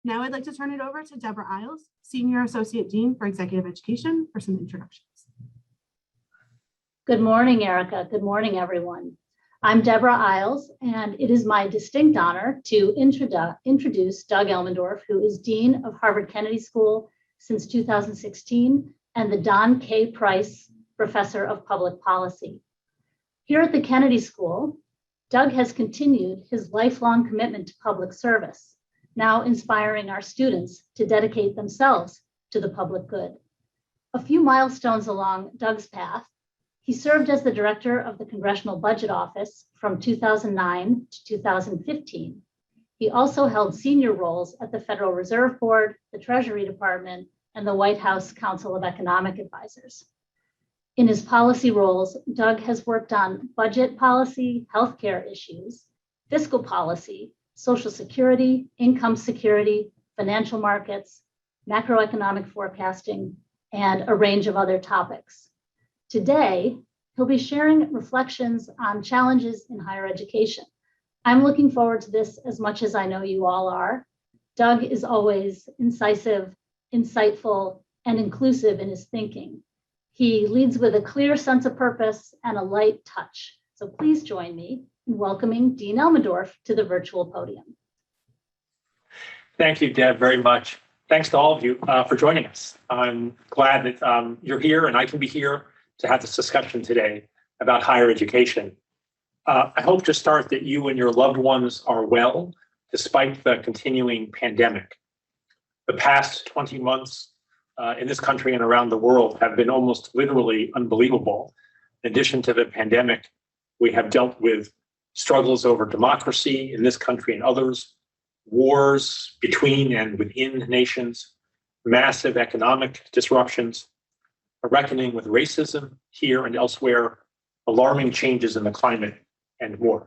Now I'd like to turn it over to Deborah Isles, Senior Associate Dean for Executive Education, for some introductions. Good morning, Erica. Good morning, everyone. I'm Deborah Isles, and it is my distinct honor to introduce Doug Elmendorf, who is Dean of Harvard Kennedy School since 2016 and the Don K. Price Professor of Public Policy. Here at the Kennedy School, Doug has continued his lifelong commitment to public service, now inspiring our students to dedicate themselves to the public good. A few milestones along Doug's path: he served as the director of the Congressional Budget Office from 2009 to 2015. He also held senior roles at the Federal Reserve Board, the Treasury Department, and the White House Council of Economic Advisors. In his policy roles, Doug has worked on budget policy, healthcare issues, fiscal policy, Social Security, income security, financial markets, macroeconomic forecasting, and a range of other topics. Today, he'll be sharing reflections on challenges in higher education. I'm looking forward to this as much as I know you all are. Doug is always incisive, insightful, and inclusive in his thinking. He leads with a clear sense of purpose and a light touch. So please join me in welcoming Dean Elmendorf to the virtual podium. Thank you, Deb, very much. Thanks to all of you for joining us. I'm glad that you're here and I can be here to have this discussion today about higher education. I hope to start that you and your loved ones are well, despite the continuing pandemic. The past 20 months in this country and around the world have been almost literally unbelievable. In addition to the pandemic, we have dealt with struggles over democracy in this country and others, wars between and within nations, massive economic disruptions, a reckoning with racism here and elsewhere, alarming changes in the climate, and more.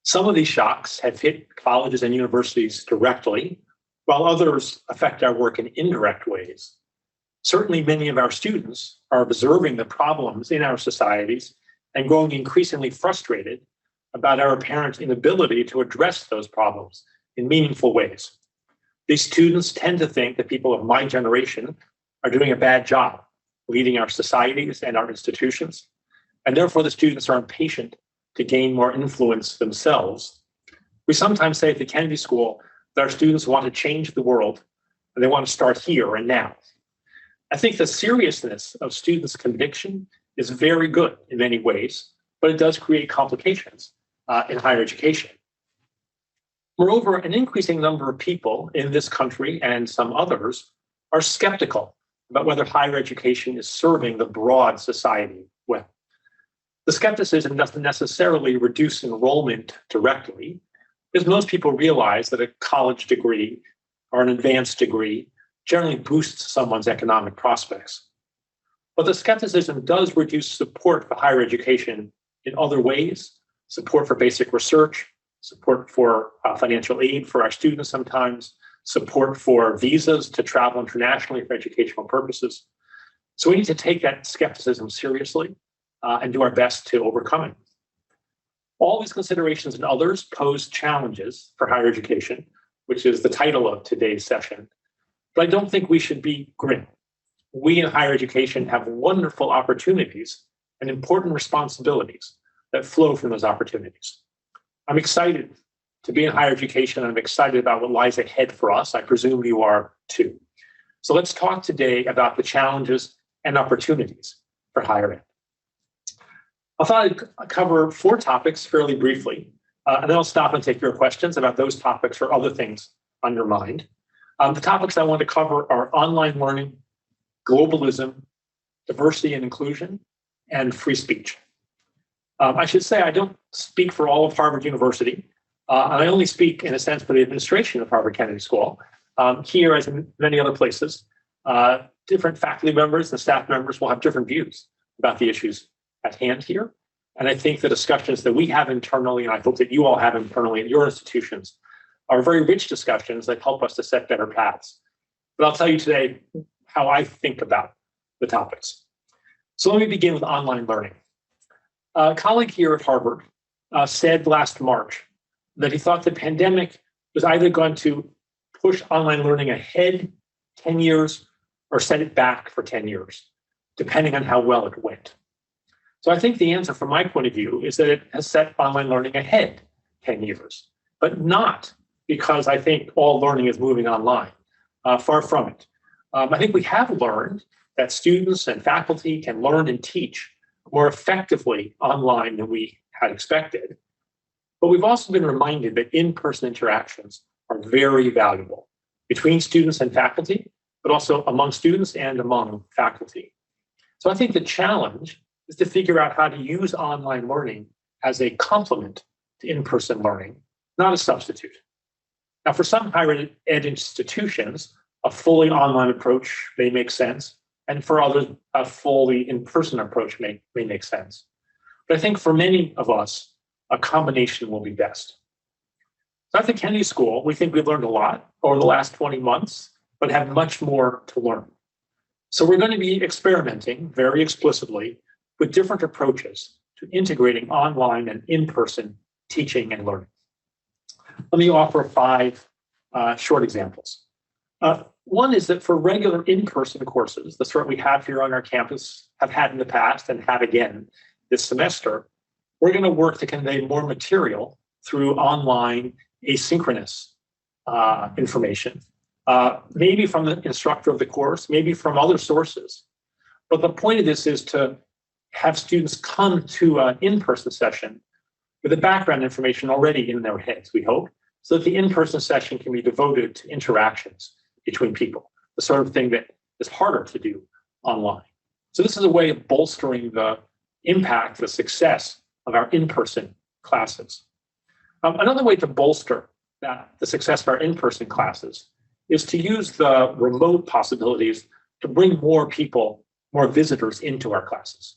Some of these shocks have hit colleges and universities directly, while others affect our work in indirect ways. Certainly, many of our students are observing the problems in our societies and growing increasingly frustrated about our apparent inability to address those problems in meaningful ways. These students tend to think that people of my generation are doing a bad job leading our societies and our institutions, and therefore the students are impatient to gain more influence themselves. We sometimes say at the Kennedy School that our students want to change the world and they want to start here and now. I think the seriousness of students' conviction is very good in many ways, but it does create complications in higher education. Moreover, an increasing number of people in this country and some others are skeptical about whether higher education is serving the broad society well. The skepticism doesn't necessarily reduce enrollment directly, because most people realize that a college degree or an advanced degree generally boosts someone's economic prospects. But the skepticism does reduce support for higher education in other ways: support for basic research, support for financial aid for our students sometimes, support for visas to travel internationally for educational purposes. So we need to take that skepticism seriously and do our best to overcome it. All these considerations and others pose challenges for higher education, which is the title of today's session. But I don't think we should be grim. We in higher education have wonderful opportunities and important responsibilities that flow from those opportunities. I'm excited to be in higher education. I'm excited about what lies ahead for us. I presume you are too. So let's talk today about the challenges and opportunities for higher ed. I thought I'd cover 4 topics fairly briefly, and then I'll stop and take your questions about those topics or other things on your mind. The topics I want to cover are online learning, globalism, diversity and inclusion, and free speech. I should say I don't speak for all of Harvard University, and I only speak, in a sense, for the administration of Harvard Kennedy School. Here, as in many other places, different faculty members and staff members will have different views about the issues at hand here. And I think the discussions that we have internally, and I hope that you all have internally at your institutions, are very rich discussions that help us to set better paths. But I'll tell you today how I think about the topics. So let me begin with online learning. A colleague here at Harvard said last March that he thought the pandemic was either going to push online learning ahead 10 years or set it back for 10 years, depending on how well it went. So I think the answer from my point of view is that it has set online learning ahead 10 years, but not because I think all learning is moving online. Far from it. I think we have learned that students and faculty can learn and teach more effectively online than we had expected. But we've also been reminded that in-person interactions are very valuable between students and faculty, but also among students and among faculty. So I think the challenge is to figure out how to use online learning as a complement to in-person learning, not a substitute. Now, for some higher ed institutions, a fully online approach may make sense, and for others, a fully in-person approach may make sense. But I think for many of us, a combination will be best. So at the Kennedy School, we think we've learned a lot over the last 20 months, but have much more to learn. So we're going to be experimenting very explicitly with different approaches to integrating online and in-person teaching and learning. Let me offer 5 short examples. One is that for regular in-person courses, the sort we have here on our campus, have had in the past and have again this semester, we're going to work to convey more material through online asynchronous information, maybe from the instructor of the course, maybe from other sources. But the point of this is to have students come to an in-person session with the background information already in their heads, we hope, so that the in-person session can be devoted to interactions between people, the sort of thing that is harder to do online. So this is a way of bolstering the impact, the success of our in-person classes. Another way to bolster the success of our in-person classes is to use the remote possibilities to bring more people, more visitors into our classes.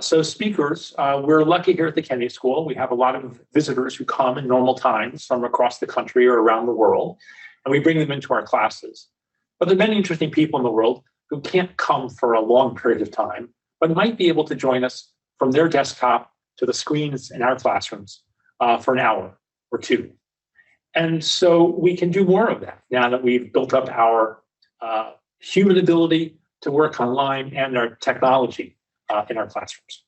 So speakers, we're lucky here at the Kennedy School. We have a lot of visitors who come in normal times from across the country or around the world, and we bring them into our classes. But there are many interesting people in the world who can't come for a long period of time, but might be able to join us from their desktop to the screens in our classrooms for an hour or 2. And so we can do more of that now that we've built up our human ability to work online and our technology in our classrooms.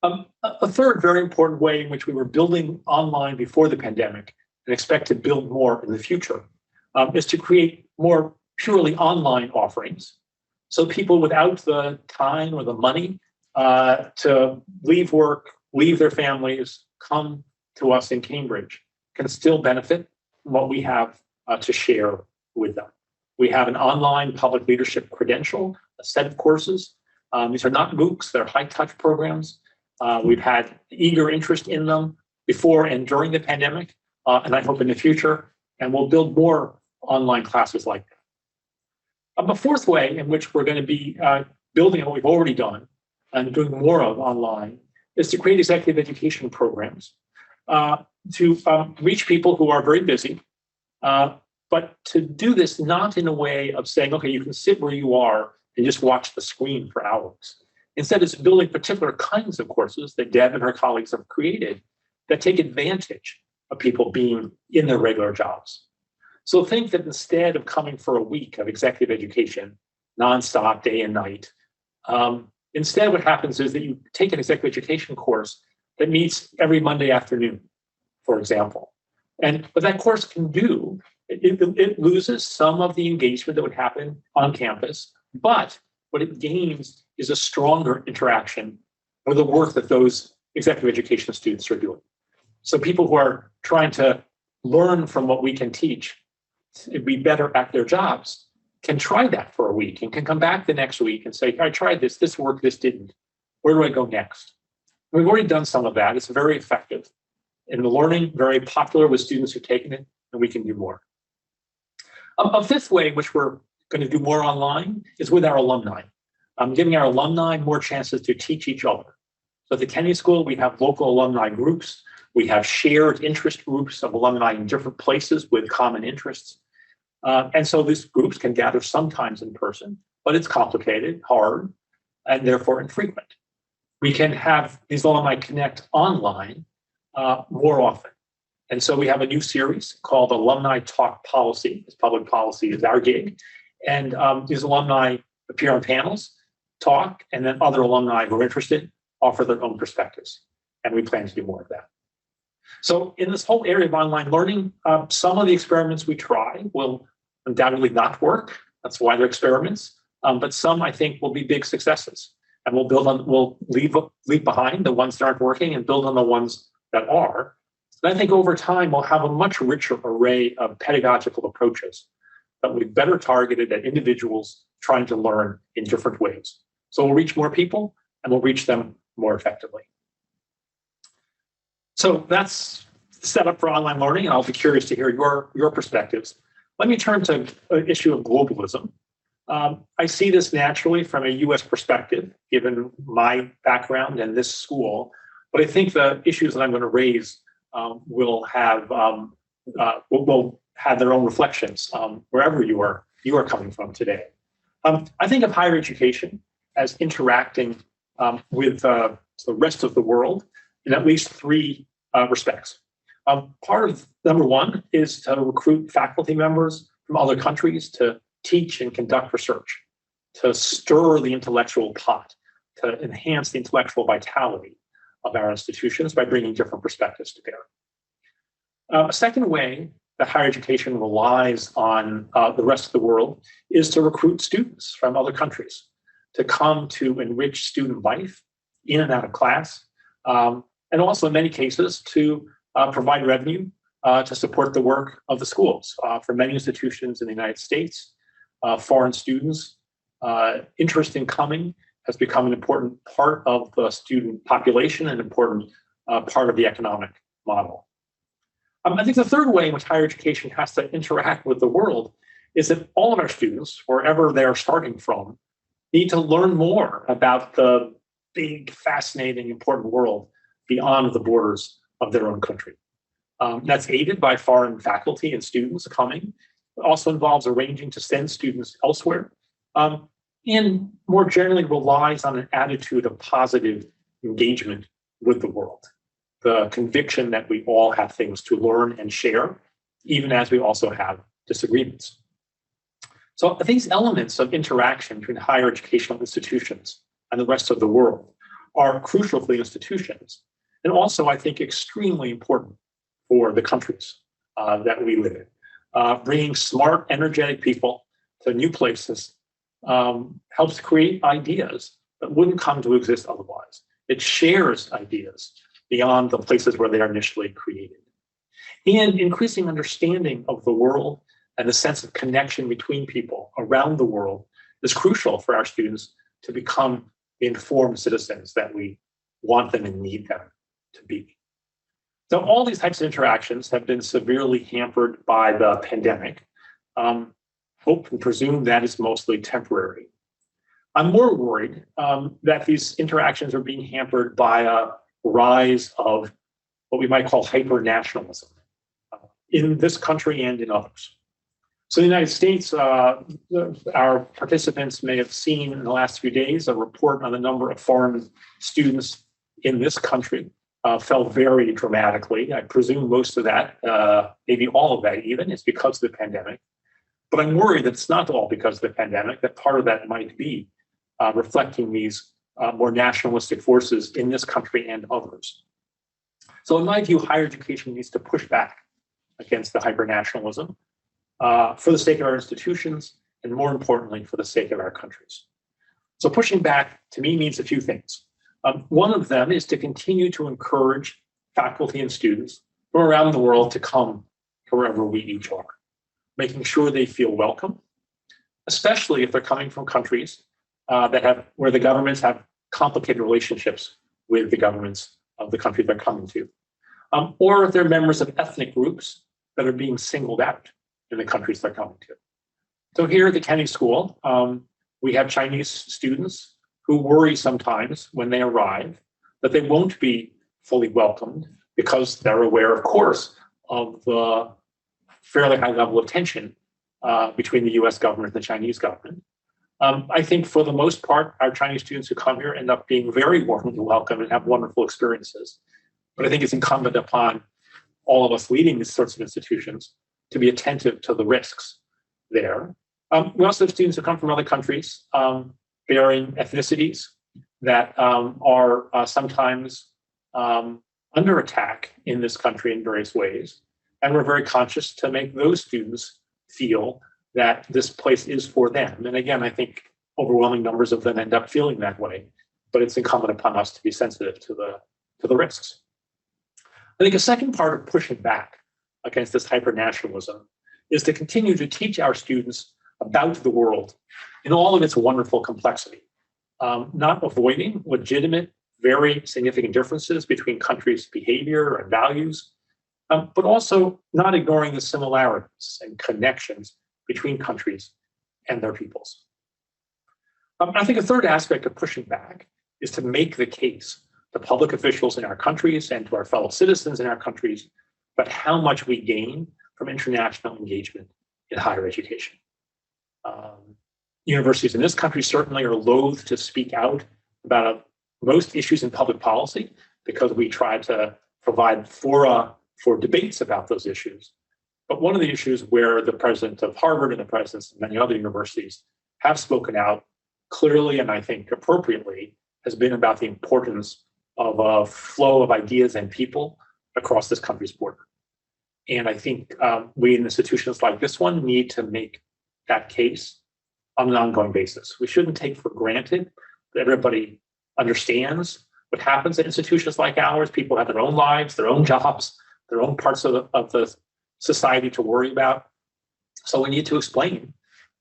A third very important way in which we were building online before the pandemic and expect to build more in the future is to create more purely online offerings. So people without the time or the money to leave work, leave their families, come to us in Cambridge can still benefit from what we have to share with them. We have an online public leadership credential, a set of courses. These are not MOOCs, they're high-touch programs. We've had eager interest in them before and during the pandemic, and I hope in the future, and we'll build more online classes like that. A fourth way in which we're going to be building on what we've already done and doing more of online is to create executive education programs to reach people who are very busy, but to do this not in a way of saying, okay, you can sit where you are and just watch the screen for hours. Instead, it's building particular kinds of courses that Deb and her colleagues have created that take advantage of people being in their regular jobs. So think that instead of coming for a week of executive education, nonstop, day and night, instead what happens is that you take an executive education course that meets every Monday afternoon, for example. And what that course can do, it loses some of the engagement that would happen on campus, but what it gains is a stronger interaction with the work that those executive education students are doing. So people who are trying to learn from what we can teach to be better at their jobs can try that for a week and can come back the next week and say, I tried this worked, this didn't. Where do I go next? We've already done some of that. It's very effective in the learning, very popular with students who've taken it, and we can do more. A fifth way in which we're going to do more online is with our alumni, giving our alumni more chances to teach each other. So at the Kennedy School, we have local alumni groups. We have shared interest groups of alumni in different places with common interests. And so these groups can gather sometimes in person, but it's complicated, hard, and therefore infrequent. We can have these alumni connect online more often. And so we have a new series called Alumni Talk Policy. This public policy is our gig. And these alumni appear on panels, talk, and then other alumni who are interested offer their own perspectives. And we plan to do more of that. So in this whole area of online learning, some of the experiments we try will undoubtedly not work. That's why they're experiments. But some, I think, will be big successes. And we'll leave behind the ones that aren't working and build on the ones that are. And I think over time, we'll have a much richer array of pedagogical approaches that will be better targeted at individuals trying to learn in different ways. So we'll reach more people and we'll reach them more effectively. So that's the setup for online learning, and I'll be curious to hear your perspectives. Let me turn to the issue of globalism. I see this naturally from a US perspective, given my background and this school, but I think the issues that I'm going to raise will have their own reflections wherever you are coming from today. I think of higher education as interacting with the rest of the world in at least three respects. Part of number one is to recruit faculty members from other countries to teach and conduct research, to stir the intellectual pot, to enhance the intellectual vitality of our institutions by bringing different perspectives to bear. A second way that higher education relies on the rest of the world is to recruit students from other countries to come to enrich student life in and out of class, and also in many cases to provide revenue to support the work of the schools. For many institutions in the United States, foreign students' interest in coming has become an important part of the student population, an important part of the economic model. I think the third way in which higher education has to interact with the world is that all of our students, wherever they're starting from, need to learn more about the big, fascinating, important world beyond the borders of their own country. That's aided by foreign faculty and students coming. It also involves arranging to send students elsewhere, and more generally relies on an attitude of positive engagement with the world. The conviction that we all have things to learn and share, even as we also have disagreements. So these elements of interaction between higher educational institutions and the rest of the world are crucial for the institutions, and also, I think, extremely important for the countries that we live in. Bringing smart, energetic people to new places helps create ideas that wouldn't come to exist otherwise. It shares ideas beyond the places where they are initially created. And increasing understanding of the world and the sense of connection between people around the world is crucial for our students to become the informed citizens that we want them and need them to be. So all these types of interactions have been severely hampered by the pandemic. Hope and presume that is mostly temporary. I'm more worried that these interactions are being hampered by a rise of what we might call hyper-nationalism in this country and in others. So in the United States, our participants may have seen in the last few days a report on the number of foreign students in this country fell very dramatically. I presume most of that, maybe all of that even, is because of the pandemic. But I'm worried that it's not all because of the pandemic, that part of that might be reflecting these more nationalistic forces in this country and others. So in my view, higher education needs to push back against the hyper-nationalism for the sake of our institutions, and more importantly, for the sake of our countries. So pushing back, to me, means a few things. One of them is to continue to encourage faculty and students from around the world to come to wherever we each are, making sure they feel welcome, especially if they're coming from countries where the governments have complicated relationships with the governments of the country they're coming to, or if they're members of ethnic groups that are being singled out in the countries they're coming to. So here at the Kennedy School, we have Chinese students who worry sometimes when they arrive that they won't be fully welcomed because they're aware, of course, of the fairly high level of tension between the US government and the Chinese government. I think for the most part, our Chinese students who come here end up being very warmly welcome and have wonderful experiences. But I think it's incumbent upon all of us leading these sorts of institutions to be attentive to the risks there. We also have students who come from other countries, varying ethnicities that are sometimes under attack in this country in various ways. And we're very conscious to make those students feel that this place is for them. And again, I think overwhelming numbers of them end up feeling that way, but it's incumbent upon us to be sensitive to the risks. I think a second part of pushing back against this hyper-nationalism is to continue to teach our students about the world in all of its wonderful complexity, not avoiding legitimate, very significant differences between countries' behavior and values, but also not ignoring the similarities and connections between countries and their peoples. I think a third aspect of pushing back is to make the case to public officials in our countries and to our fellow citizens in our countries about how much we gain from international engagement in higher education. Universities in this country certainly are loath to speak out about most issues in public policy because we try to provide fora for debates about those issues. But one of the issues where the president of Harvard and the presidents of many other universities have spoken out clearly and I think appropriately has been about the importance of a flow of ideas and people across this country's border. And I think we in institutions like this one need to make that case on an ongoing basis. We shouldn't take for granted that everybody understands what happens at institutions like ours. People have their own lives, their own jobs, their own parts of the society to worry about. So we need to explain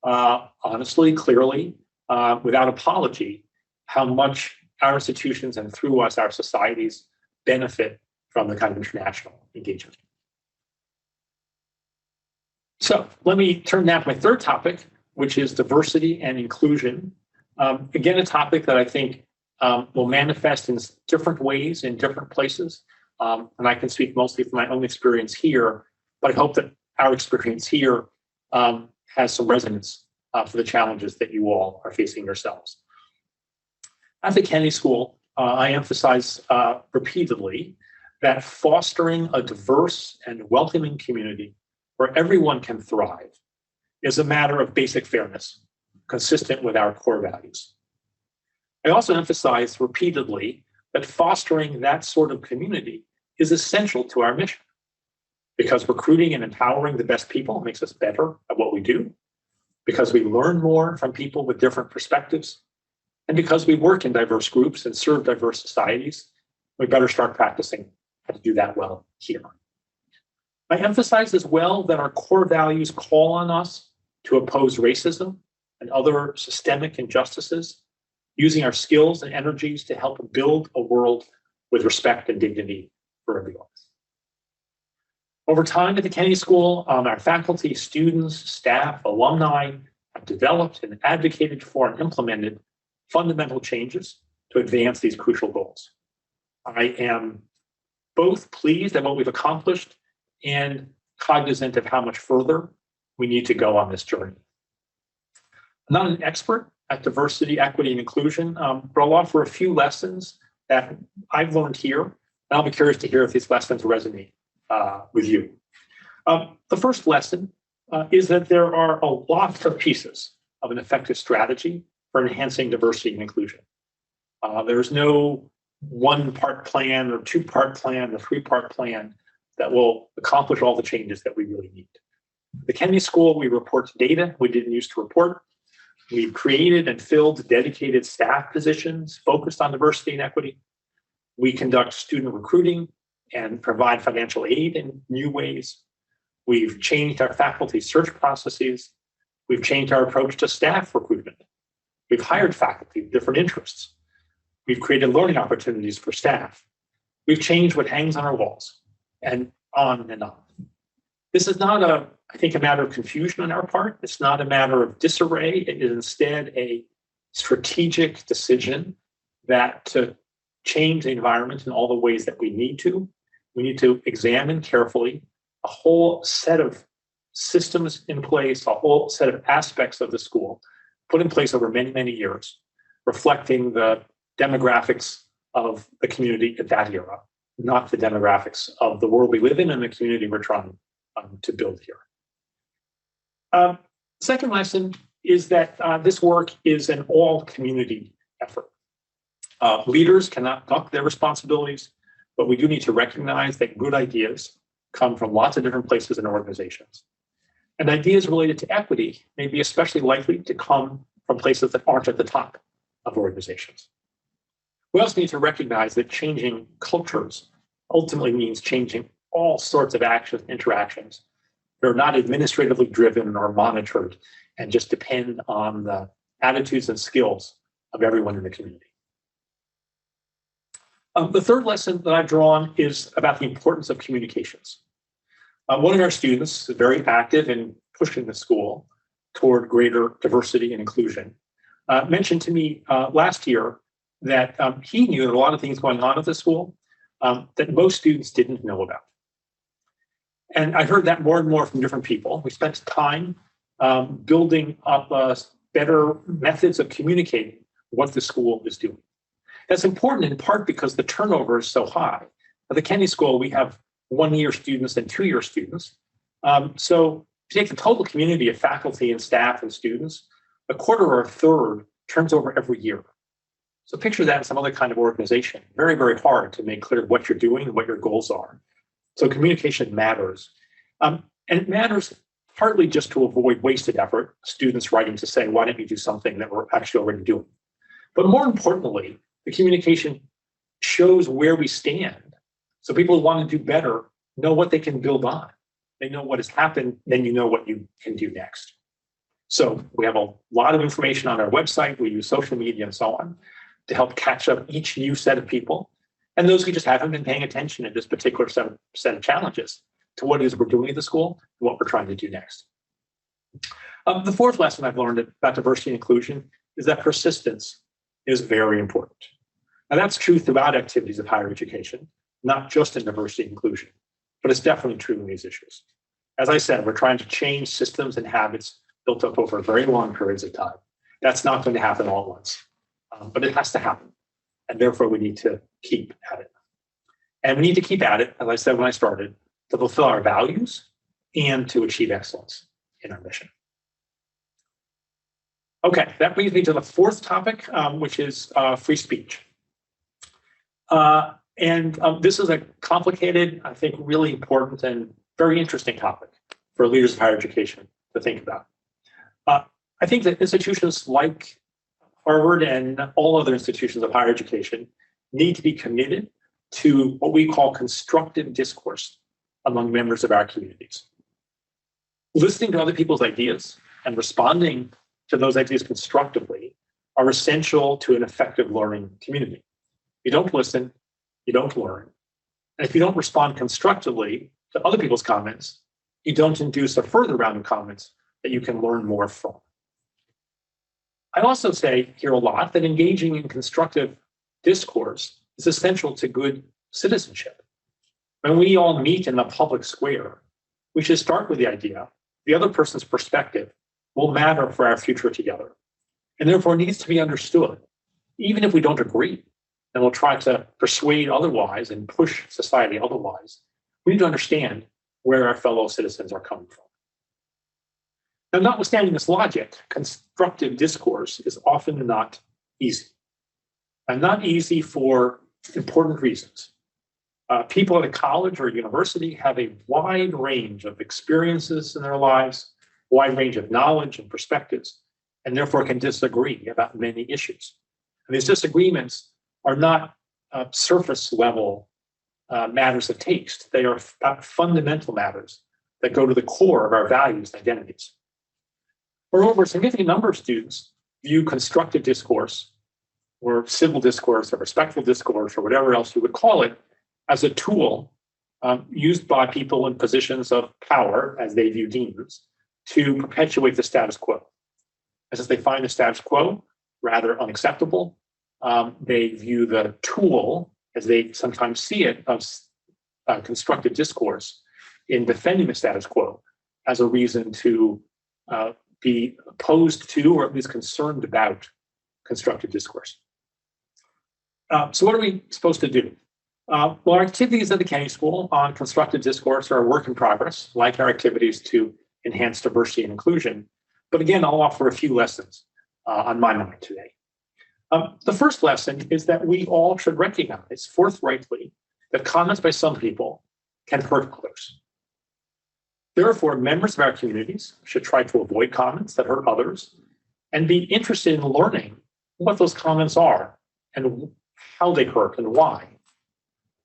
honestly, clearly, without apology, how much our institutions and through us, our societies benefit from the kind of international engagement. So let me turn now to my third topic, which is diversity and inclusion. Again, a topic that I think will manifest in different ways in different places. And I can speak mostly from my own experience here, but I hope that our experience here has some resonance for the challenges that you all are facing yourselves. At the Kennedy School, I emphasize repeatedly that fostering a diverse and welcoming community where everyone can thrive is a matter of basic fairness, consistent with our core values. I also emphasize repeatedly that fostering that sort of community is essential to our mission, because recruiting and empowering the best people makes us better at what we do, because we learn more from people with different perspectives, and because we work in diverse groups and serve diverse societies, we better start practicing how to do that well here. I emphasize as well that our core values call on us to oppose racism and other systemic injustices, using our skills and energies to help build a world with respect and dignity for everyone. Over time at the Kennedy School, our faculty, students, staff, alumni have developed and advocated for and implemented fundamental changes to advance these crucial goals. I am both pleased at what we've accomplished and cognizant of how much further we need to go on this journey. I'm not an expert at diversity, equity, and inclusion, but I'll offer a few lessons that I've learned here, and I'll be curious to hear if these lessons resonate with you. The first lesson is that there are a lot of pieces of an effective strategy for enhancing diversity and inclusion. There's no one-part plan or two-part plan or three-part plan that will accomplish all the changes that we really need. The Kennedy School, we report data we didn't use to report. We've created and filled dedicated staff positions focused on diversity and equity. We conduct student recruiting and provide financial aid in new ways. We've changed our faculty search processes. We've changed our approach to staff recruitment. We've hired faculty with different interests. We've created learning opportunities for staff. We've changed what hangs on our walls, and on and on. This is not I think, a matter of confusion on our part. It's not a matter of disarray. It is instead a strategic decision that to change the environment in all the ways that we need to examine carefully a whole set of systems in place, a whole set of aspects of the school put in place over many, many years, reflecting the demographics of the community at that era, not the demographics of the world we live in and the community we're trying to build here. Second lesson is that this work is an all-community effort. Leaders cannot duck their responsibilities, but we do need to recognize that good ideas come from lots of different places and organizations. And ideas related to equity may be especially likely to come from places that aren't at the top of organizations. We also need to recognize that changing cultures ultimately means changing all sorts of actions, interactions. They're not administratively driven or monitored and just depend on the attitudes and skills of everyone in the community. The third lesson that I've drawn is about the importance of communications. One of our students is very active in pushing the school toward greater diversity and inclusion. Mentioned to me last year that he knew that a lot of things going on at the school that most students didn't know about. And I heard that more and more from different people. We spent time building up better methods of communicating what the school is doing. That's important in part because the turnover is so high. At the Kennedy School, we have 1-year students and 2-year students. So if you take the total community of faculty and staff and students, a quarter or a third turns over every year. So picture that in some other kind of organization. Very, very hard to make clear what you're doing and what your goals are. So communication matters. And it matters partly just to avoid wasted effort, students writing to say, why don't you do something that we're actually already doing? But more importantly, the communication shows where we stand. So people who want to do better know what they can build on. They know what has happened, then you know what you can do next. So we have a lot of information on our website. We use social media and so on to help catch up each new set of people. And those who just haven't been paying attention in this particular set of challenges to what it is we're doing at the school and what we're trying to do next. The fourth lesson I've learned about diversity and inclusion is that persistence is very important. And that's true throughout activities of higher education, not just in diversity and inclusion, but it's definitely true in these issues. As I said, we're trying to change systems and habits built up over very long periods of time. That's not going to happen all at once, but it has to happen. And therefore, we need to keep at it. And we need to keep at it, as I said when I started, to fulfill our values and to achieve excellence in our mission. Okay, that brings me to the fourth topic, which is free speech. This is a complicated, I think, really important and very interesting topic for leaders of higher education to think about. I think that institutions like Harvard and all other institutions of higher education need to be committed to what we call constructive discourse among members of our communities. Listening to other people's ideas and responding to those ideas constructively are essential to an effective learning community. If you don't listen, you don't learn. And if you don't respond constructively to other people's comments, you don't induce a further round of comments that you can learn more from. I also say here a lot that engaging in constructive discourse is essential to good citizenship. When we all meet in the public square, we should start with the idea the other person's perspective will matter for our future together, and therefore needs to be understood, even if we don't agree, and we'll try to persuade otherwise and push society otherwise. We need to understand where our fellow citizens are coming from. Now, notwithstanding this logic, constructive discourse is often not easy. And not easy for important reasons. People at a college or a university have a wide range of experiences in their lives, wide range of knowledge and perspectives, and therefore can disagree about many issues. And these disagreements are not surface level matters of taste. They are fundamental matters that go to the core of our values and identities. Moreover, a significant number of students view constructive discourse or civil discourse or respectful discourse or whatever else you would call it as a tool used by people in positions of power, as they view deans, to perpetuate the status quo. As they find the status quo rather unacceptable, they view the tool, as they sometimes see it, of constructive discourse in defending the status quo as a reason to be opposed to, or at least concerned about, constructive discourse. So what are we supposed to do? Well, our activities at the Kennedy School on constructive discourse are a work in progress, like our activities to enhance diversity and inclusion. But again, I'll offer a few lessons on my mind today. The first lesson is that we all should recognize forthrightly that comments by some people can hurt others. Therefore, members of our communities should try to avoid comments that hurt others and be interested in learning what those comments are and how they hurt and why.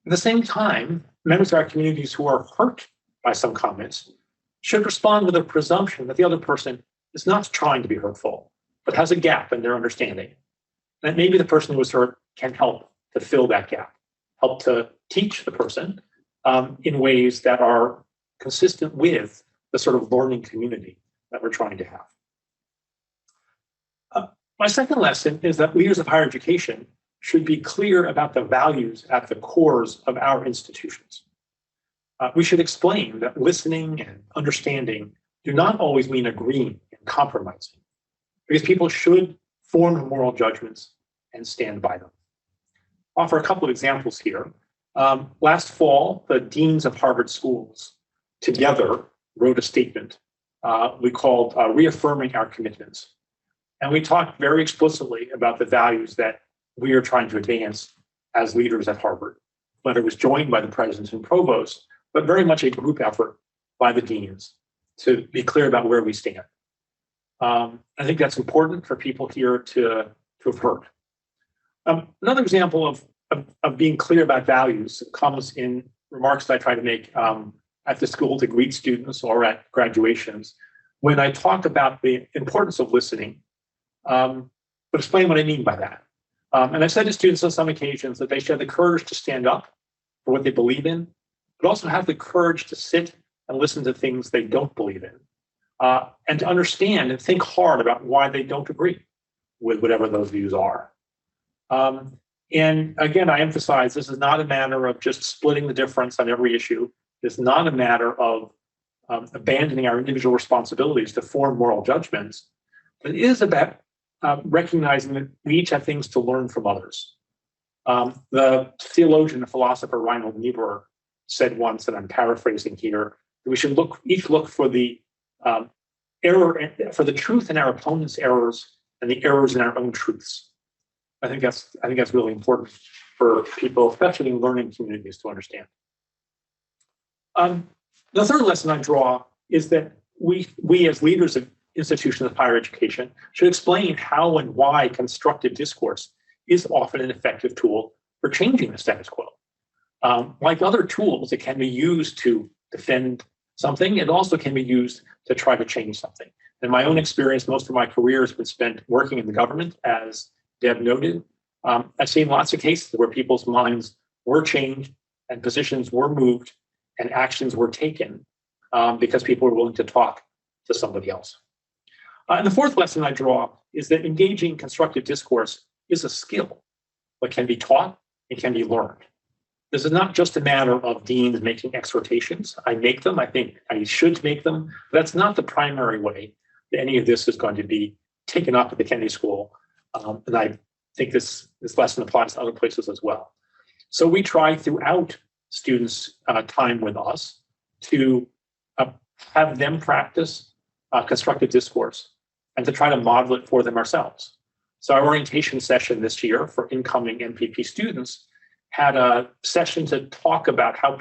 At the same time, members of our communities who are hurt by some comments should respond with a presumption that the other person is not trying to be hurtful, but has a gap in their understanding. And maybe the person who was hurt can help to fill that gap, help to teach the person in ways that are consistent with the sort of learning community that we're trying to have. My second lesson is that leaders of higher education should be clear about the values at the cores of our institutions. We should explain that listening and understanding do not always mean agreeing and compromising, because people should form moral judgments and stand by them. I'll offer a couple of examples here. Last fall, the deans of Harvard schools together wrote a statement we called Reaffirming Our Commitments. And we talked very explicitly about the values that we are trying to advance as leaders at Harvard. But it was joined by the president and provost, but very much a group effort by the deans to be clear about where we stand. I think that's important for people here to have heard. Another example of being clear about values comes in remarks that I try to make at the school to greet students or at graduations, when I talk about the importance of listening, but explain what I mean by that. And I've said to students on some occasions that they should have the courage to stand up for what they believe in, but also have the courage to sit and listen to things they don't believe in, and to understand and think hard about why they don't agree with whatever those views are. And again, I emphasize this is not a matter of just splitting the difference on every issue. It's not a matter of abandoning our individual responsibilities to form moral judgments. But it is about recognizing that we each have things to learn from others. The theologian and philosopher Reinhold Niebuhr said once, and I'm paraphrasing here, that we should each look for the for the truth in our opponent's errors and the errors in our own truths. I think that's really important for people, especially in learning communities, to understand. The third lesson I draw is that we as leaders of institutions of higher education should explain how and why constructive discourse is often an effective tool for changing the status quo. Like other tools, it can be used to defend something. It also can be used to try to change something. In my own experience, most of my career has been spent working in the government, as Deb noted. I've seen lots of cases where people's minds were changed and positions were moved and actions were taken because people were willing to talk to somebody else. And the fourth lesson I draw is that engaging constructive discourse is a skill that can be taught and can be learned. This is not just a matter of deans making exhortations. I make them, I think I should make them, but that's not the primary way that any of this is going to be taken up at the Kennedy School. And I think this lesson applies to other places as well. So we try throughout students' time with us to have them practice constructive discourse and to try to model it for them ourselves. So our orientation session this year for incoming MPP students had a session to talk about how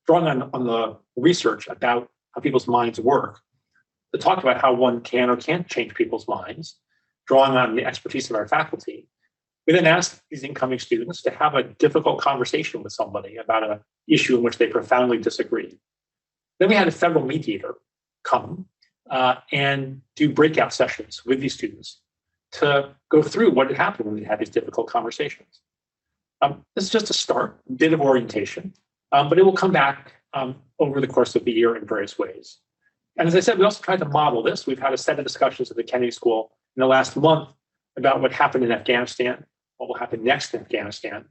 drawing on the research about how people's minds work, to talk about how one can or can't change people's minds, drawing on the expertise of our faculty. We then asked these incoming students to have a difficult conversation with somebody about an issue in which they profoundly disagreed. Then we had a federal mediator come and do breakout sessions with these students to go through what had happened when we had these difficult conversations. This is just a start, a bit of orientation, but it will come back over the course of the year in various ways. And as I said, we also tried to model this. We've had a set of discussions at the Kennedy School in the last month about what happened in Afghanistan, what will happen next in Afghanistan.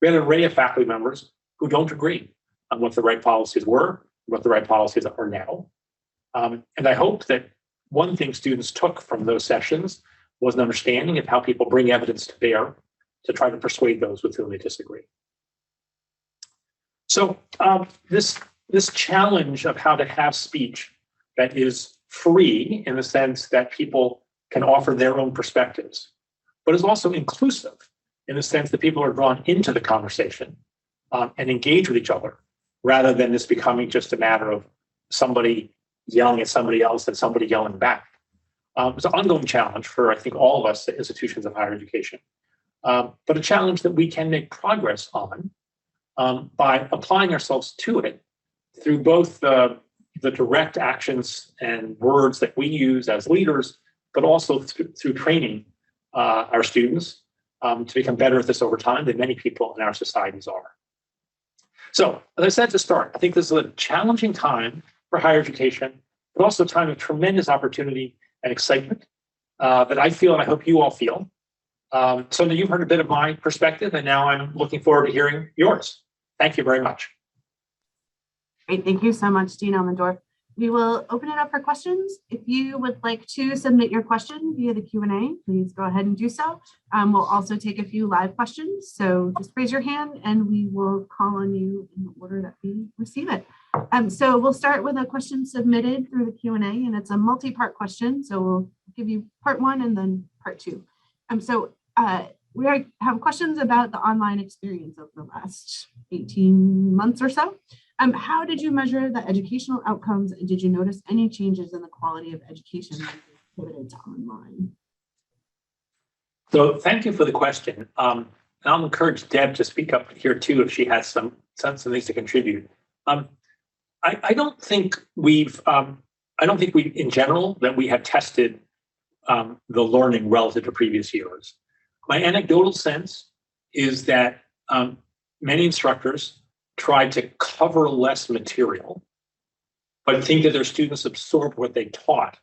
We had an array of faculty members who don't agree on what the right policies were, what the right policies are now. And I hope that one thing students took from those sessions was an understanding of how people bring evidence to bear to try to persuade those with whom they disagree. So this challenge of how to have speech that is free in the sense that people can offer their own perspectives, but is also inclusive in the sense that people are drawn into the conversation and engage with each other, rather than this becoming just a matter of somebody yelling at somebody else and somebody yelling back. It's an ongoing challenge for, I think, all of us at institutions of higher education, but a challenge that we can make progress on by applying ourselves to it through both the direct actions and words that we use as leaders, but also through training our students to become better at this over time than many people in our societies are. So, as I said to start, I think this is a challenging time for higher education, but also a time of tremendous opportunity and excitement that I feel and I hope you all feel. So now you've heard a bit of my perspective, and now I'm looking forward to hearing yours. Thank you very much. Great, thank you so much, Dean Elmendorf. We will open it up for questions. If you would like to submit your question via the Q&A, please go ahead and do so. We'll also take a few live questions, so just raise your hand and we will call on you in the order that we receive it. So we'll start with a question submitted through the Q&A, and it's a multi-part question, so we'll give you part one and then part two. We have questions about the online experience of the last 18 months or so. How did you measure the educational outcomes, and did you notice any changes in the quality of education when you pivoted to online? So thank you for the question. And I'll encourage Deb to speak up here too if she has some things to contribute. I don't think we in general that we have tested the learning relative to previous years. My anecdotal sense is that many instructors tried to cover less material, but think that their students absorb what they taught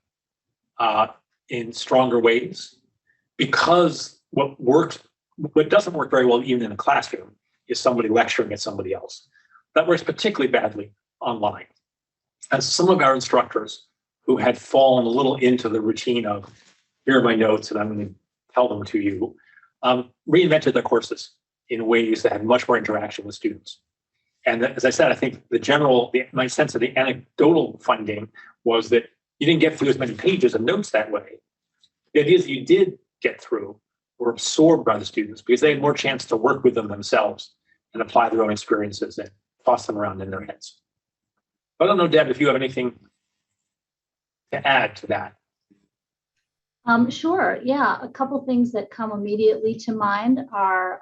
in stronger ways, because what doesn't work very well even in a classroom is somebody lecturing at somebody else. That works particularly badly online. And some of our instructors who had fallen a little into the routine of, here are my notes and I'm going to tell them to you, reinvented their courses in ways that had much more interaction with students. And as I said, I think my sense of the anecdotal finding was that you didn't get through as many pages of notes that way. The ideas you did get through were absorbed by the students because they had more chance to work with them themselves and apply their own experiences and toss them around in their heads. But I don't know, Deb, if you have anything to add to that. Sure. Yeah. A couple things that come immediately to mind are,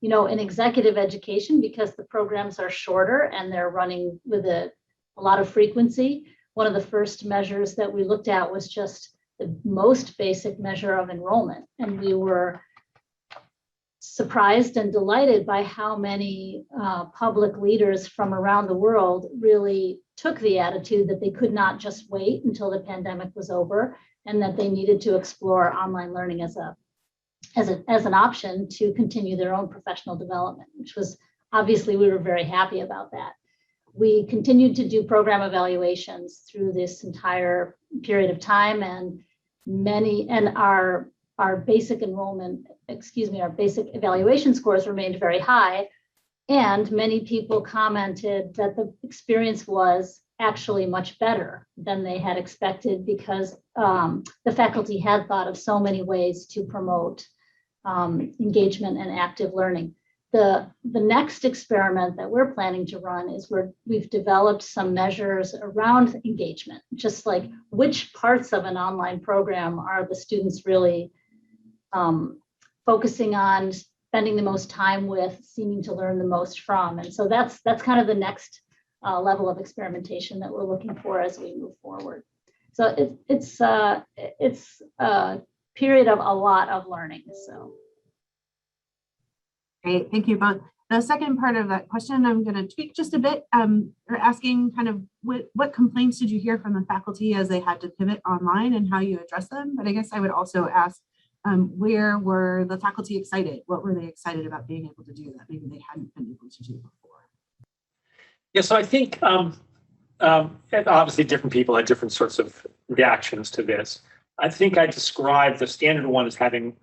in executive education, because the programs are shorter and they're running with a lot of frequency. One of the first measures that we looked at was just the most basic measure of enrollment. And we were surprised and delighted by how many public leaders from around the world really took the attitude that they could not just wait until the pandemic was over, and that they needed to explore online learning as an option to continue their own professional development, which was obviously, we were very happy about that. We continued to do program evaluations through this entire period of time, and our basic basic evaluation scores remained very high. And many people commented that the experience was actually much better than they had expected, because the faculty had thought of so many ways to promote engagement and active learning. The next experiment that we're planning to run is we've developed some measures around engagement, just like which parts of an online program are the students really focusing on, spending the most time with, seeming to learn the most from. And so that's kind of the next level of experimentation that we're looking for as we move forward. So it's a period of a lot of learning. So. Great, thank you both. The second part of that question, I'm going to tweak just a bit. You're asking kind of what complaints did you hear from the faculty as they had to pivot online and how you address them? But I guess I would also ask, where were the faculty excited? What were they excited about being able to do that maybe they hadn't been able to do before? Yeah, so I think obviously different people had different sorts of reactions to this. I think I described the standard one as having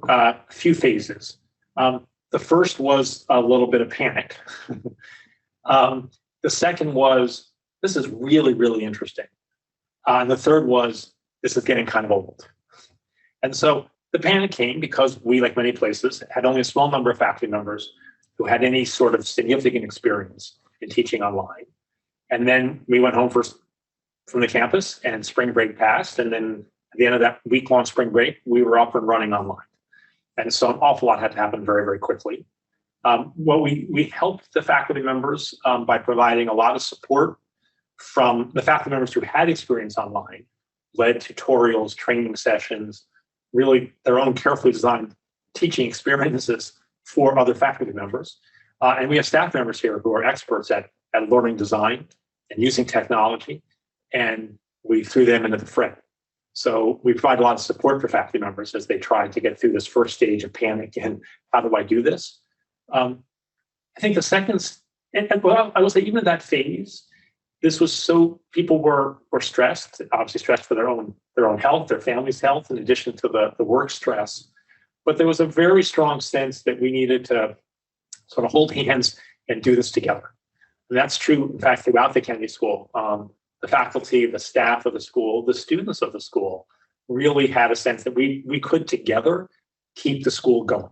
a few phases. The first was a little bit of panic. The second was, this is really, really interesting. And the third was, this is getting kind of old. And so the panic came because we, like many places, had only a small number of faculty members who had any sort of significant experience in teaching online. And then we went home from the campus, and spring break passed. And then at the end of that week-long spring break, we were up and running online. And so an awful lot had to happen very, very quickly. We helped the faculty members by providing a lot of support from the faculty members who had experience online, led tutorials, training sessions, really their own carefully designed teaching experiences for other faculty members. And we have staff members here who are experts at learning design and using technology, and we threw them into the fray. So we provide a lot of support for faculty members as they try to get through this first stage of panic and how do I do this? I think the second, well, I will say even in that phase, this was so people were stressed, obviously stressed for their own health, their family's health, in addition to the work stress. But there was a very strong sense that we needed to sort of hold hands and do this together. And that's true, in fact, throughout the Kennedy School. The faculty, the staff of the school, the students of the school really had a sense that we could together keep the school going.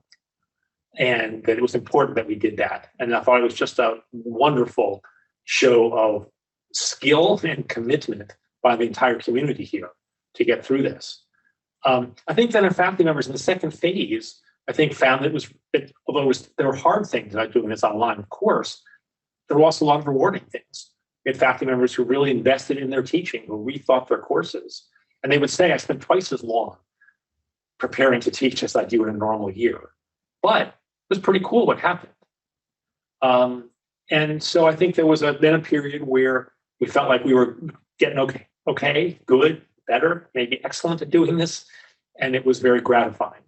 And that it was important that we did that. And I thought it was just a wonderful show of skill and commitment by the entire community here to get through this. I think that our faculty members in the second phase, I think found although there were hard things about doing this online, of course, there were also a lot of rewarding things. We had faculty members who really invested in their teaching, who rethought their courses. And they would say, I spent twice as long preparing to teach as I do in a normal year. But it was pretty cool what happened. And so I think there was then a period where we felt like we were getting okay, good, better, maybe excellent at doing this. And it was very gratifying.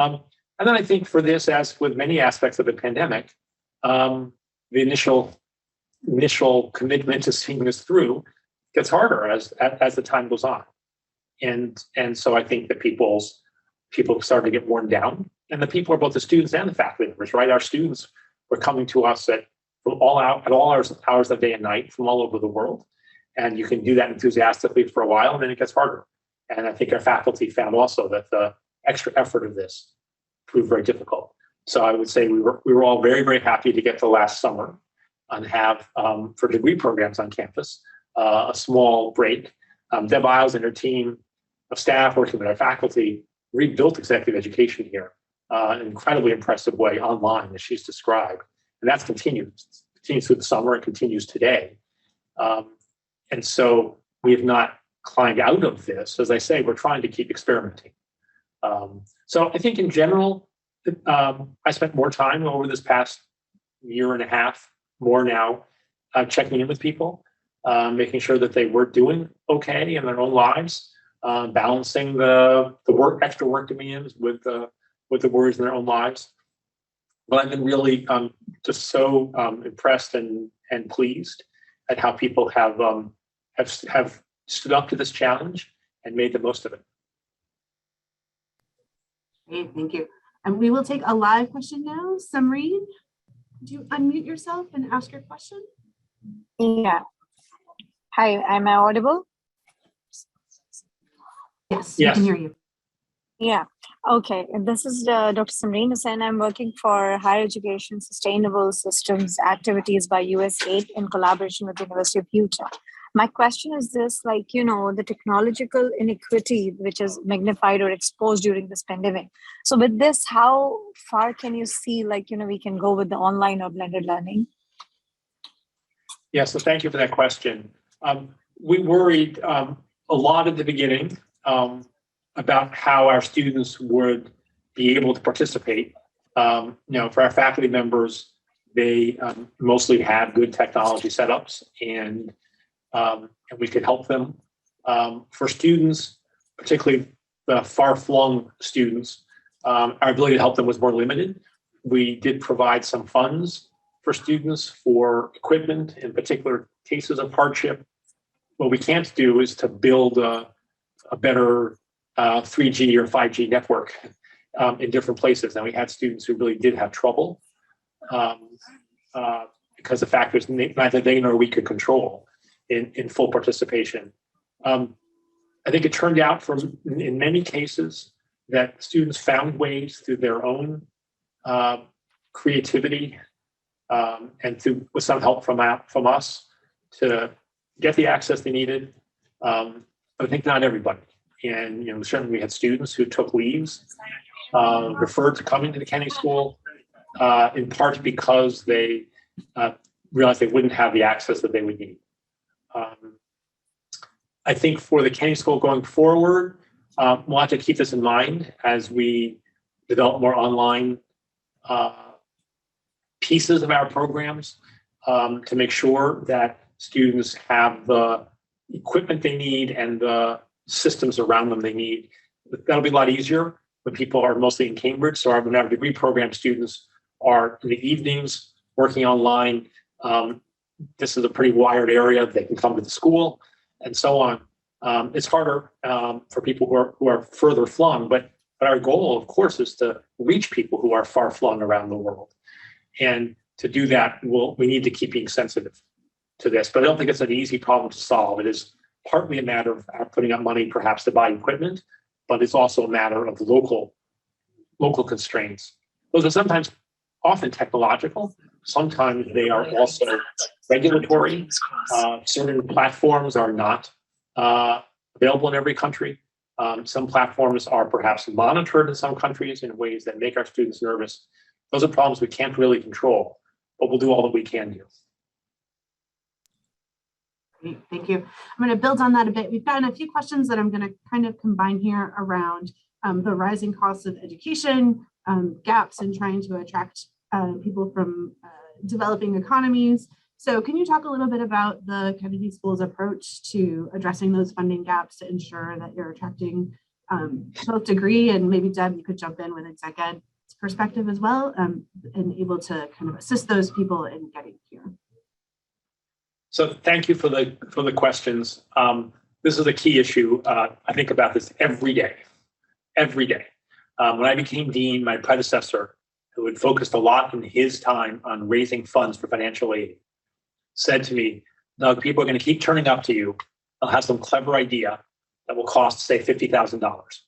And then I think for this, as with many aspects of the pandemic, the initial commitment to seeing this through gets harder as the time goes on. And so I think that people started to get worn down. And the people are both the students and the faculty members, right? Our students were coming to us at all hours of day and night from all over the world. And you can do that enthusiastically for a while, and then it gets harder. And I think our faculty found also that the extra effort of this proved very difficult. So I would say we were all very, very happy to get to last summer and have, for degree programs on campus, a small break. Deb Isles and her team of staff working with our faculty rebuilt executive education here in an incredibly impressive way online, as she's described. And that's continued through the summer and continues today. And so we have not climbed out of this. As I say, we're trying to keep experimenting. So I think in general, I spent more time over this past year and a half, more now, checking in with people, making sure that they were doing okay in their own lives, balancing the extra work demands with the worries in their own lives. But I've been really just so impressed and pleased at how people have stood up to this challenge and made the most of it. Great, thank you. And we will take a live question now. Samreen, do you unmute yourself and ask your question? Yeah. Hi, am I audible? Yes, we can hear you. Yeah. Okay. This is Dr. Samreen Hussain. I'm working for Higher Education Sustainable Systems Activities by USAID in collaboration with the University of Utah. My question is this, the technological inequity which is magnified or exposed during this pandemic. So with this, how far can you see, we can go with the online or blended learning? Yeah, so thank you for that question. We worried a lot at the beginning about how our students would be able to participate. For our faculty members, they mostly have good technology setups, and we could help them. For students, particularly the far-flung students, our ability to help them was more limited. We did provide some funds for students for equipment in particular cases of hardship. What we can't do is to build a better 3G or 5G network in different places. And we had students who really did have trouble because the factors neither they nor we could control in full participation. I think it turned out in many cases that students found ways through their own creativity and with some help from us to get the access they needed. But I think not everybody. And certainly we had students who took leaves, referred to coming to the Kennedy School, in part because they realized they wouldn't have the access that they would need. I think for the Kennedy School going forward, we'll have to keep this in mind as we develop more online pieces of our programs to make sure that students have the equipment they need and the systems around them they need. That'll be a lot easier when people are mostly in Cambridge. So our degree program students are in the evenings working online. This is a pretty wired area. They can come to the school and so on. It's harder for people who are further flung, but our goal, of course, is to reach people who are far flung around the world. And to do that, we need to keep being sensitive to this. But I don't think it's an easy problem to solve. It is partly a matter of putting up money, perhaps, to buy equipment, but it's also a matter of local constraints. Those are often technological. Sometimes they are also regulatory. Certain platforms are not available in every country. Some platforms are perhaps monitored in some countries in ways that make our students nervous. Those are problems we can't really control, but we'll do all that we can do. Great, thank you. I'm going to build on that a bit. We've gotten a few questions that I'm going to kind of combine here around the rising costs of education, gaps in trying to attract people from developing economies. So can you talk a little bit about the Kennedy School's approach to addressing those funding gaps to ensure that you're attracting both degree, and maybe Deb, you could jump in with exec ed perspective as well, and able to kind of assist those people in getting here. So thank you for the questions. This is a key issue. I think about this every day. When I became dean, my predecessor, who had focused a lot in his time on raising funds for financial aid, said to me, Doug, people are going to keep turning up to you. They'll have some clever idea that will cost, say, $50,000.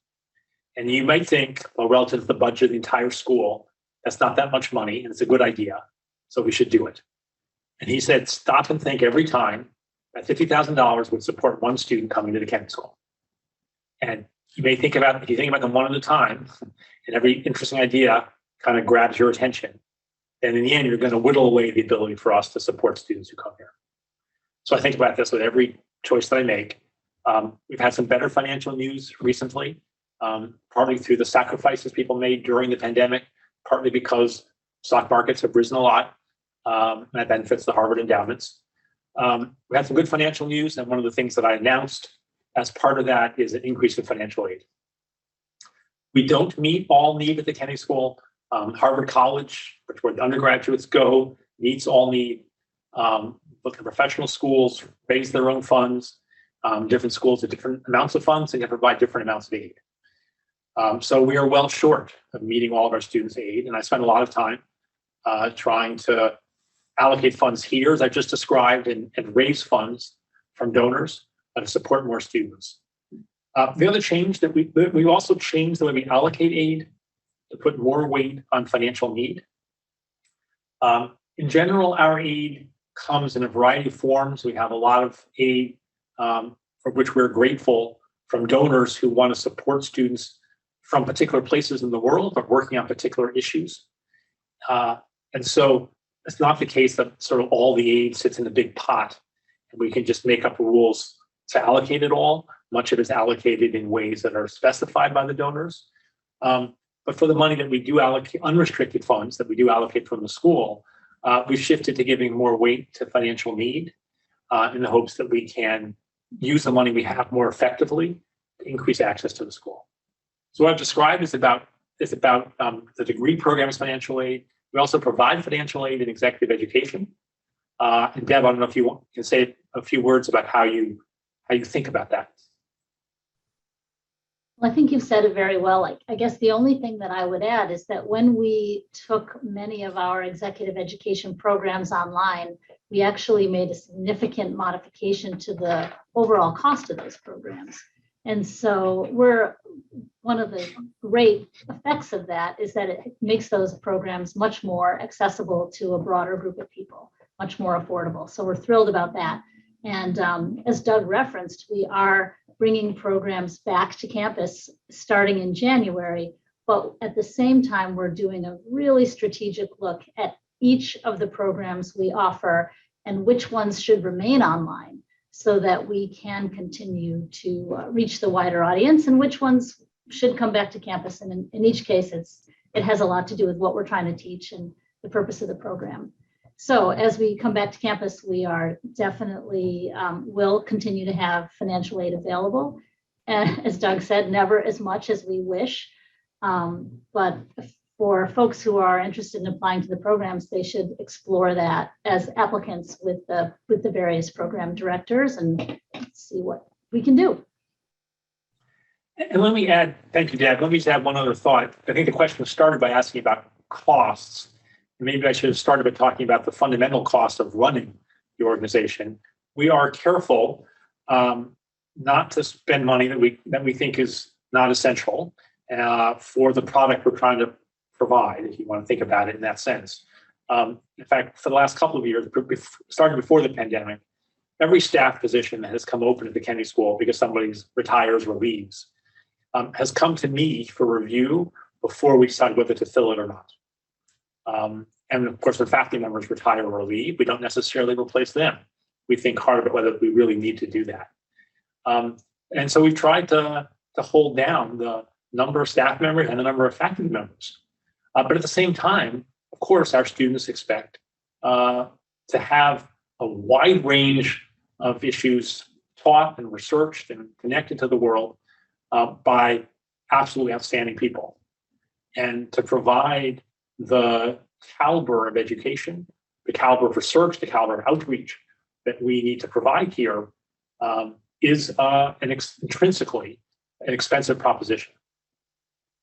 And you might think, well, relative to the budget of the entire school, that's not that much money, and it's a good idea, so we should do it. And he said, stop and think every time that $50,000 would support one student coming to the Kennedy School. And you may think about, if you think about them one at a time, and every interesting idea kind of grabs your attention, then in the end, you're going to whittle away the ability for us to support students who come here. So I think about this with every choice that I make. We've had some better financial news recently, partly through the sacrifices people made during the pandemic, partly because stock markets have risen a lot, and that benefits the Harvard endowments. We had some good financial news, and one of the things that I announced as part of that is an increase in financial aid. We don't meet all need at the Kennedy School. Harvard College, which where the undergraduates go, meets all need. Look at professional schools, raise their own funds. Different schools have different amounts of funds and can provide different amounts of aid. So we are well short of meeting all of our students' aid. And I spend a lot of time trying to allocate funds here, as I just described, and raise funds from donors to support more students. The other change that we also changed the way we allocate aid to put more weight on financial need. In general, our aid comes in a variety of forms. We have a lot of aid for which we're grateful from donors who want to support students from particular places in the world or working on particular issues. And so it's not the case that sort of all the aid sits in a big pot and we can just make up rules to allocate it all. Much of it is allocated in ways that are specified by the donors. But for the money that we do allocate, unrestricted funds that we do allocate from the school, we've shifted to giving more weight to financial need in the hopes that we can use the money we have more effectively to increase access to the school. So what I've described is about the degree program's financial aid. We also provide financial aid in executive education. And Deb, I don't know if you can say a few words about how you think about that. Well, I think you've said it very well. I guess the only thing that I would add is that when we took many of our executive education programs online, we actually made a significant modification to the overall cost of those programs. And so one of the great effects of that is that it makes those programs much more accessible to a broader group of people, much more affordable. So we're thrilled about that. And as Doug referenced, we are bringing programs back to campus starting in January, but at the same time, we're doing a really strategic look at each of the programs we offer and which ones should remain online so that we can continue to reach the wider audience and which ones should come back to campus. And in each case, it has a lot to do with what we're trying to teach and the purpose of the program. So as we come back to campus, we are definitely will continue to have financial aid available. And as Doug said, never as much as we wish. But for folks who are interested in applying to the programs, they should explore that as applicants with the various program directors and see what we can do. And let me add, thank you, Deb. Let me just add one other thought. I think the question was started by asking about costs. Maybe I should have started by talking about the fundamental cost of running the organization. We are careful not to spend money that we think is not essential for the product we're trying to provide, if you want to think about it in that sense. In fact, for the last couple of years, starting before the pandemic, every staff position that has come open at the Kennedy School because somebody retires or leaves has come to me for review before we decide whether to fill it or not. And of course, when faculty members retire or leave, we don't necessarily replace them. We think hard about whether we really need to do that. And so we've tried to hold down the number of staff members and the number of faculty members. But at the same time, of course, our students expect to have a wide range of issues taught and researched and connected to the world by absolutely outstanding people. And to provide the caliber of education, the caliber of research, the caliber of outreach that we need to provide here is intrinsically an expensive proposition.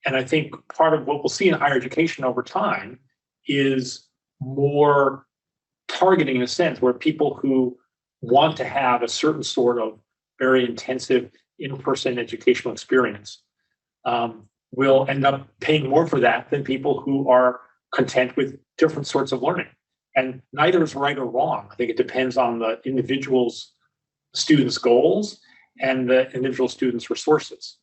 And I think part of what we'll see in higher education over time is more targeting in a sense where people who want to have a certain sort of very intensive in-person educational experience will end up paying more for that than people who are content with different sorts of learning. And neither is right or wrong. I think it depends on the students' goals and the individual students' resources.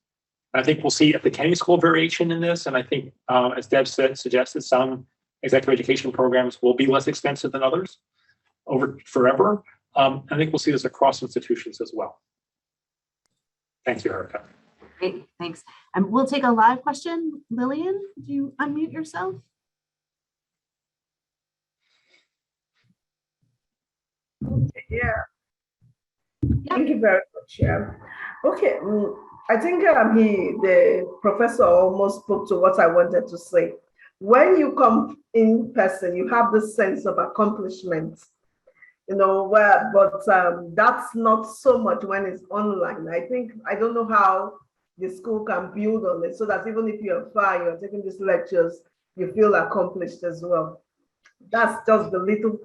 And I think we'll see at the Kennedy School variation in this. And I think, as Deb suggested, some executive education programs will be less expensive than others forever. I think we'll see this across institutions as well. Thank you, Erica. Great, thanks. We'll take a live question. Lillian, do you unmute yourself? Yeah. Thank you very much. Yeah. Okay. I think the professor almost spoke to what I wanted to say. When you come in person, you have this sense of accomplishment, but that's not so much when it's online. I don't know how the school can build on it so that even if you're far, you're taking these lectures, you feel accomplished as well. That's just the little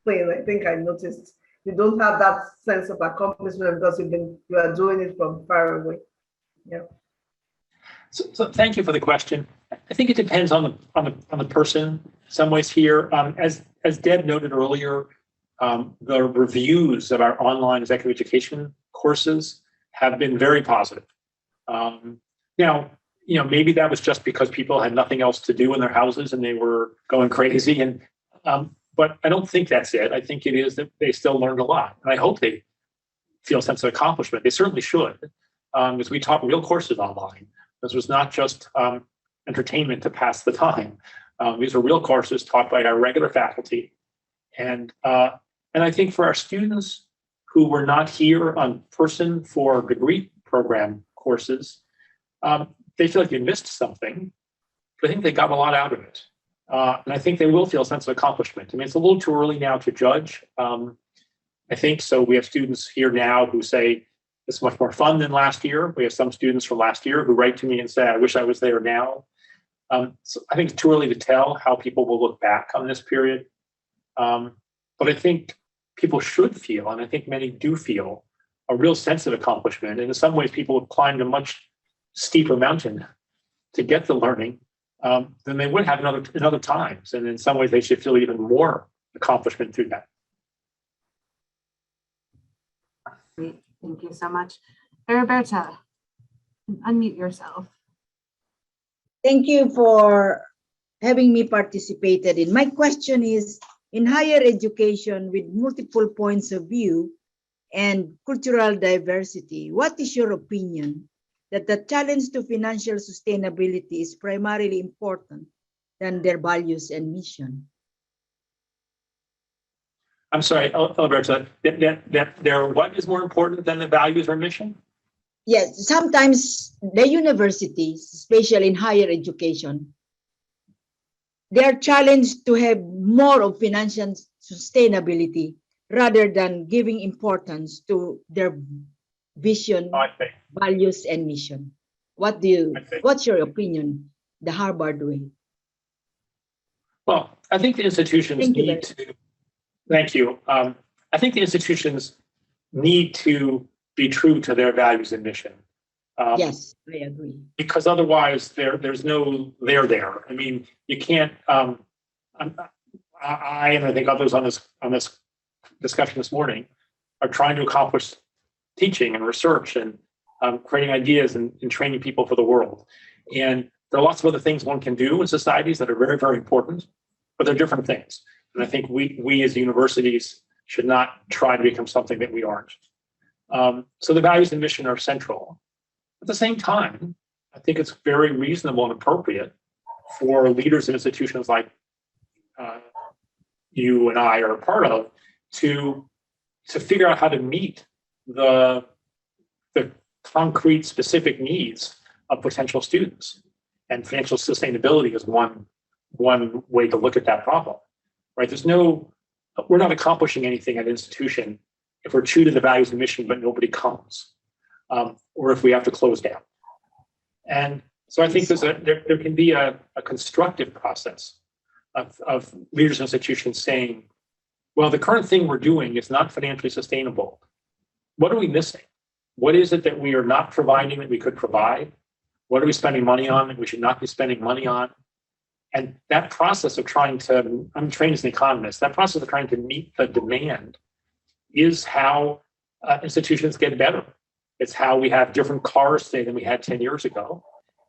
thing I think I noticed. You don't have that sense of accomplishment because you are doing it from far away. Yeah. So thank you for the question. I think it depends on the person in some ways here. As Deb noted earlier, the reviews of our online executive education courses have been very positive. Now, maybe that was just because people had nothing else to do in their houses and they were going crazy. But I don't think that's it. I think it is that they still learned a lot. And I hope they feel a sense of accomplishment. They certainly should, because we taught real courses online. This was not just entertainment to pass the time. These are real courses taught by our regular faculty. And I think for our students who were not here in person for degree program courses, they feel like they missed something, but I think they got a lot out of it. And I think they will feel a sense of accomplishment. I mean, it's a little too early now to judge. I think so. We have students here now who say, It's much more fun than last year. We have some students from last year who write to me and say, I wish I was there now. So I think it's too early to tell how people will look back on this period. But I think people should feel, and I think many do feel, a real sense of accomplishment. And in some ways, people have climbed a much steeper mountain to get the learning than they would have in other times. And in some ways, they should feel even more accomplishment through that. Great. Thank you so much. Roberta, unmute yourself. Thank you for having me participated in. My question is, in higher education with multiple points of view and cultural diversity, what is your opinion that the challenge to financial sustainability is primarily important than their values and mission? I'm sorry, Alberta, that what is more important than the values or mission? Yes, sometimes the universities, especially in higher education, they are challenged to have more of financial sustainability rather than giving importance to their vision, values, and mission. What's your opinion, the Harvard way? Well, I think the institutions need to. Thank you. I think the institutions need to be true to their values and mission. Yes, I agree. Because otherwise, there's no there. I mean, you can't. I and I think others on this discussion this morning are trying to accomplish teaching and research and creating ideas and training people for the world. And there are lots of other things one can do in societies that are very, very important, but they're different things. And I think we as universities should not try to become something that we aren't. So the values and mission are central. At the same time, I think it's very reasonable and appropriate for leaders in institutions like you and I are a part of to figure out how to meet the concrete specific needs of potential students. And financial sustainability is one way to look at that problem. Right? We're not accomplishing anything at an institution if we're true to the values and mission, but nobody comes, or if we have to close down. And so I think there can be a constructive process of leaders and institutions saying, well, the current thing we're doing is not financially sustainable. What are we missing? What is it that we are not providing that we could provide? What are we spending money on that we should not be spending money on? And that process of trying to, I'm trained as an economist, that process of trying to meet the demand is how institutions get better. It's how we have different cars today than we had 10 years ago,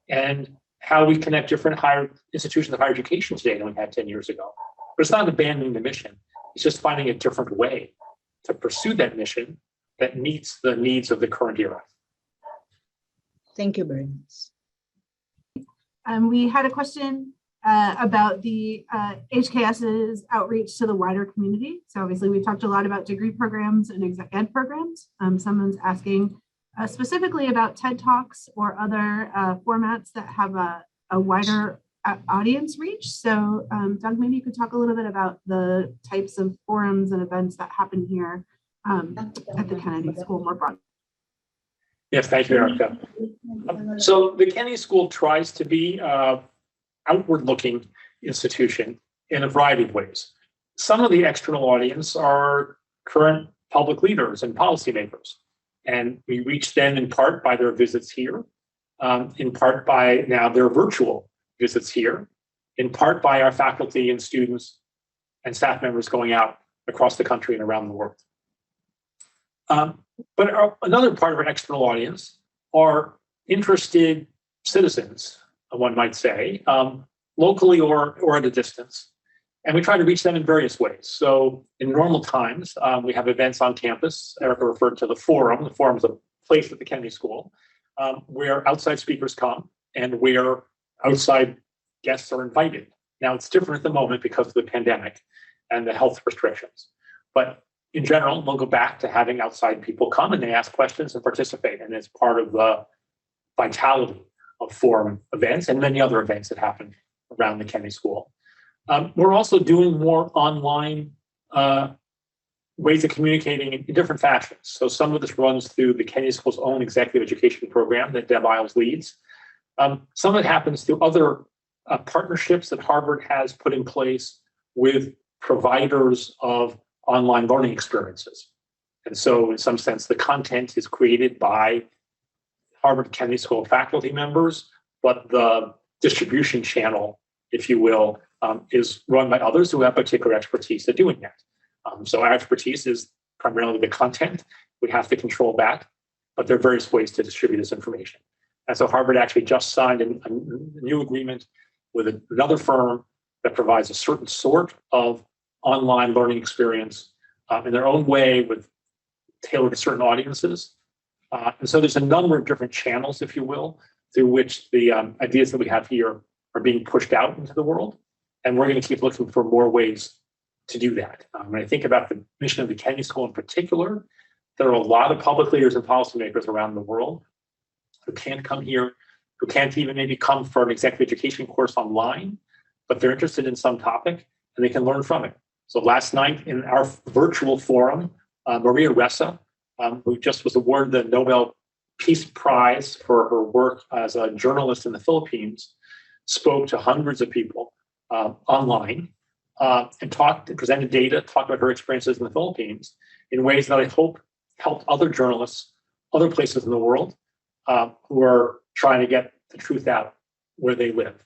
and how we connect different higher institutions of higher education today than we had 10 years ago. But it's not abandoning the mission. It's just finding a different way to pursue that mission that meets the needs of the current era. Thank you very much. We had a question about the HKS's outreach to the wider community. So obviously we've talked a lot about degree programs and exec ed programs. Someone's asking specifically about TED Talks or other formats that have a wider audience reach. So Doug, maybe you could talk a little bit about the types of forums and events that happen here at the Kennedy School more broadly. Yes, thank you, Erica. So the Kennedy School tries to be outward-looking institution in a variety of ways. Some of the external audience are current public leaders and policymakers, and we reach them in part by their visits here, in part by now their virtual visits here, in part by our faculty and students and staff members going out across the country and around the world. But another part of our external audience are interested citizens, one might say, locally or at a distance. And we try to reach them in various ways. So in normal times, we have events on campus. Erica referred to the forum. The forum is a place at the Kennedy School where outside speakers come and where outside guests are invited. Now, it's different at the moment because of the pandemic and the health restrictions. But in general, we'll go back to having outside people come and they ask questions and participate. And it's part of the vitality of forum events and many other events that happen around the Kennedy School. We're also doing more online ways of communicating in different fashions. So some of this runs through the Kennedy School's own executive education program that Deb Isles leads. Some of it happens through other partnerships that Harvard has put in place with providers of online learning experiences. And so in some sense, the content is created by Harvard Kennedy School faculty members, but the distribution channel, if you will, is run by others who have particular expertise at doing that. So our expertise is primarily the content. We have to control that, but there are various ways to distribute this information. And so Harvard actually just signed a new agreement with another firm that provides a certain sort of online learning experience in their own way, with tailored to certain audiences. And so there's a number of different channels, if you will, through which the ideas that we have here are being pushed out into the world. And we're going to keep looking for more ways to do that. When I think about the mission of the Kennedy School in particular, there are a lot of public leaders and policymakers around the world who can't come here, who can't even maybe come for an executive education course online, but they're interested in some topic and they can learn from it. So last night in our virtual forum, Maria Ressa, who just was awarded the Nobel Peace Prize for her work as a journalist in the Philippines, spoke to hundreds of people online and presented data, talked about her experiences in the Philippines in ways that I hope helped other journalists, other places in the world who are trying to get the truth out where they live.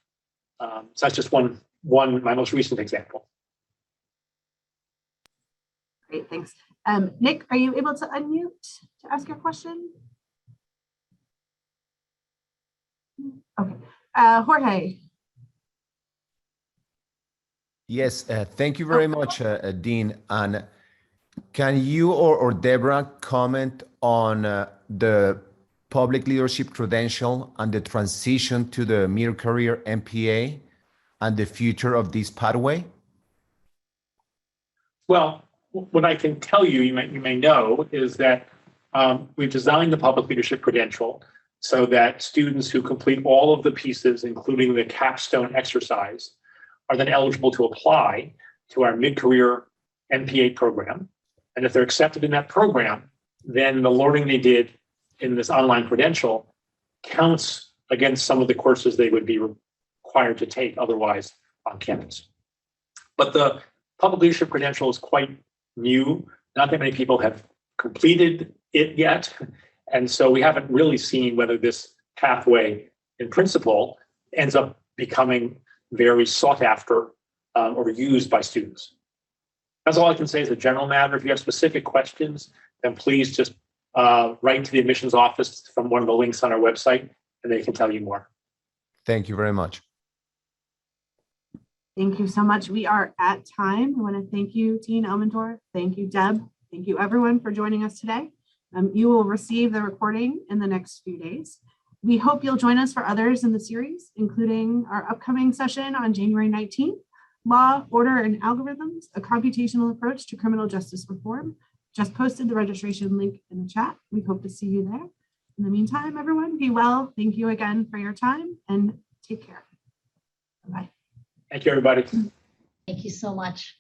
So that's just one my most recent example. Great, thanks. Nick, are you able to unmute to ask your question? Okay, Jorge. Yes, thank you very much, Dean. And can you or Deborah comment on the public leadership credential and the transition to the mid-career MPA and the future of this pathway? Well, what I can tell you, you may know, is that we've designed the public leadership credential so that students who complete all of the pieces, including the capstone exercise, are then eligible to apply to our mid-career MPA program. And if they're accepted in that program, then the learning they did in this online credential counts against some of the courses they would be required to take otherwise on campus. But the public leadership credential is quite new. Not that many people have completed it yet. And so we haven't really seen whether this pathway in principle ends up becoming very sought after or used by students. That's all I can say as a general matter. If you have specific questions, then please just write to the admissions office from one of the links on our website, and they can tell you more. Thank you very much. Thank you so much. We are at time. I want to thank you, Dean Elmendorf. Thank you, Deb. Thank you, everyone, for joining us today. You will receive the recording in the next few days. We hope you'll join us for others in the series, including our upcoming session on January 19th, Law, Order, and Algorithms, a computational approach to criminal justice reform. Just posted the registration link in the chat. We hope to see you there. In the meantime, everyone, be well. Thank you again for your time and take care. Bye-bye. Thank you, everybody. Thank you so much.